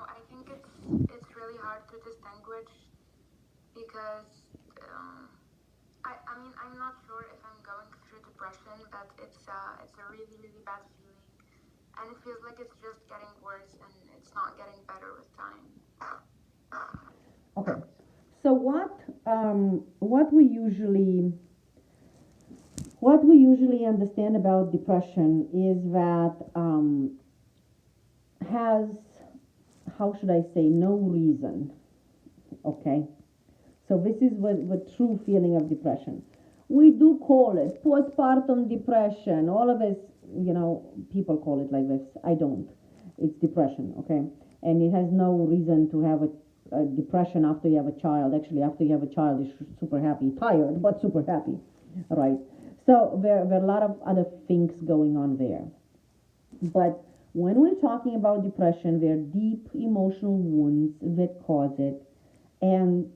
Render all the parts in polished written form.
I think it's really hard to distinguish because I mean I'm not sure if I'm going through depression, but it's a really really bad feeling, and it feels like it's just getting worse and it's not getting better with time. Okay. So what we usually understand about depression is that has, how should I say, no reason. Okay. So this is the true feeling of depression. We do call it postpartum depression. All of us, people call it like this. I don't. It's depression, okay? And it has no reason to have a depression after you have a child. Actually, after you have a child, you're super happy, tired, but super happy, right? So there are a lot of other things going on there. But when we're talking about depression, there are deep emotional wounds that cause it, and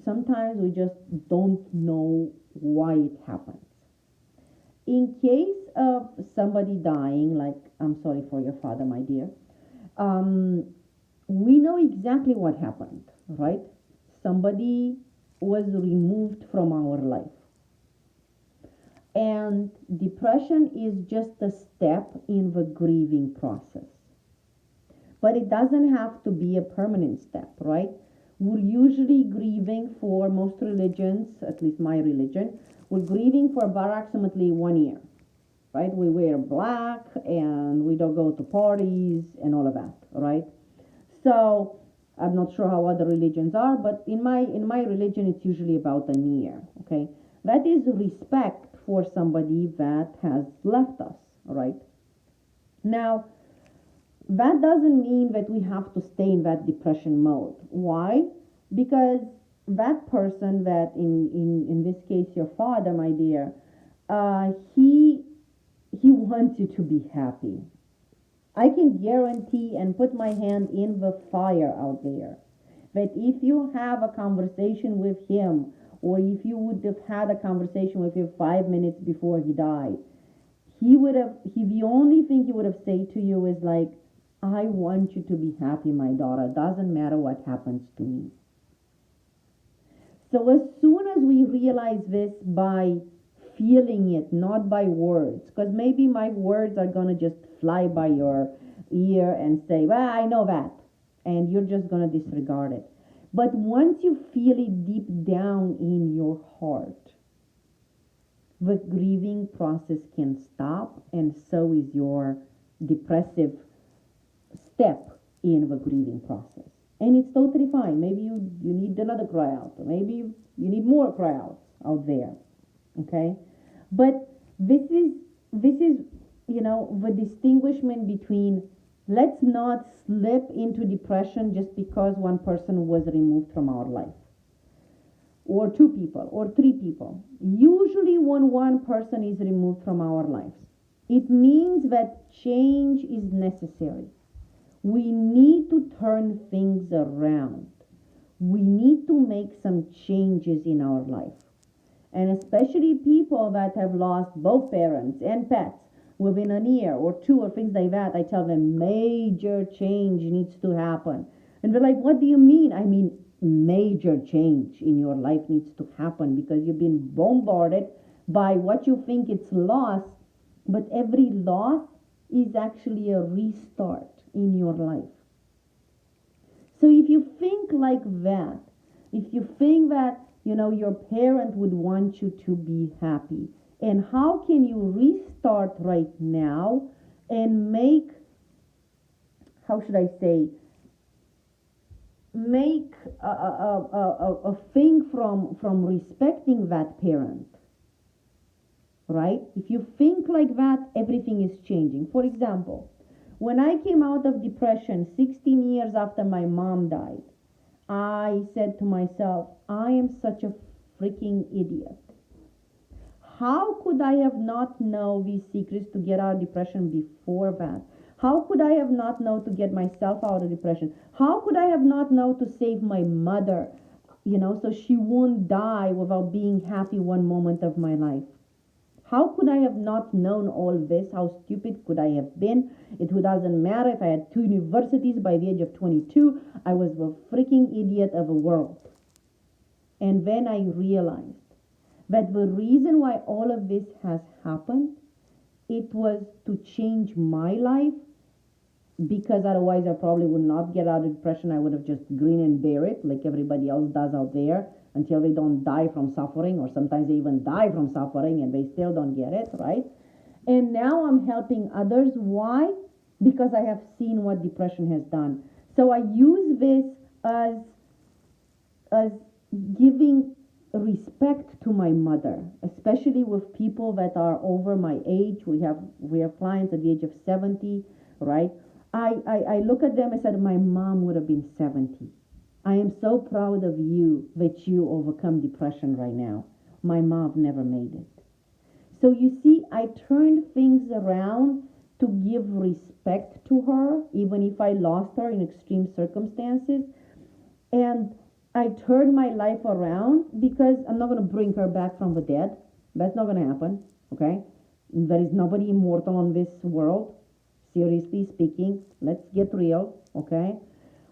sometimes we just don't know why it happens. In case of somebody dying, like I'm sorry for your father, my dear, um, we know exactly what happened, right? Somebody was removed from our life. And depression is just a step in the grieving process. But it doesn't have to be a permanent step, right? We're usually grieving for most religions, at least my religion, we're grieving for approximately 1 year, right? We wear black and we don't go to parties and all of that, right? So I'm not sure how other religions are, but in my religion it's usually about a year, okay? That is respect for somebody that has left us, right? Now, that doesn't mean that we have to stay in that depression mode. Why? Because that person that in this case your father, my dear, he wants you to be happy. I can guarantee and put my hand in the fire out there that if you have a conversation with him, or if you would have had a conversation with him 5 minutes before he died, the only thing he would have said to you is like, I want you to be happy, my daughter. Doesn't matter what happens to me. So as soon as we realize this by feeling it, not by words, because maybe my words are going to just fly by your ear and say, well, I know that. And you're just going to disregard it. But once you feel it deep down in your heart, the grieving process can stop, and so is your depressive step in the grieving process. And it's totally fine. Maybe you need another cry out, or maybe you need more cry outs out there. Okay? But this is the distinguishment between, let's not slip into depression just because one person was removed from our life, or two people, or three people. Usually, when one person is removed from our lives, it means that change is necessary. We need to turn things around. We need to make some changes in our life. And especially people that have lost both parents and pets within a year or two or things like that, I tell them major change needs to happen. And they're like, what do you mean? I mean, major change in your life needs to happen because you've been bombarded by what you think it's loss, but every loss is actually a restart in your life. So if you think like that, if you think that, your parent would want you to be happy, and how can you restart right now and make, how should I say, make a thing from respecting that parent, right? If you think like that, everything is changing. For example, when I came out of depression 16 years after my mom died, I said to myself, I am such a freaking idiot. How could I have not known these secrets to get out of depression before that? How could I have not known to get myself out of depression? How could I have not known to save my mother, so she won't die without being happy one moment of my life? How could I have not known all this? How stupid could I have been? It doesn't matter if I had 2 universities by the age of 22. I was a freaking idiot of a world. And then I realized that the reason why all of this has happened, it was to change my life, because otherwise I probably would not get out of depression. I would have just grin and bear it like everybody else does out there until they don't die from suffering, or sometimes they even die from suffering and they still don't get it, right? And now I'm helping others. Why? Because I have seen what depression has done. So I use this as giving respect to my mother, especially with people that are over my age. We have clients at the age of 70, right? I look at them and said, my mom would have been 70. I am so proud of you that you overcome depression right now. My mom never made it. So you see, I turned things around to give respect to her, even if I lost her in extreme circumstances. And I turned my life around because I'm not going to bring her back from the dead. That's not going to happen, okay? There is nobody immortal on this world, seriously speaking. Let's get real, okay?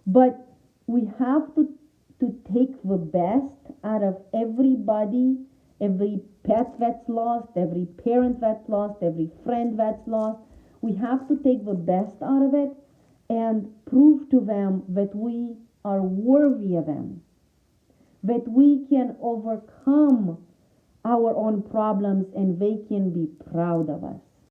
But we have to take the best out of everybody, every pet that's lost, every parent that's lost, every friend that's lost. We have to take the best out of it and prove to them that we are worthy of them, that we can overcome our own problems and they can be proud of us.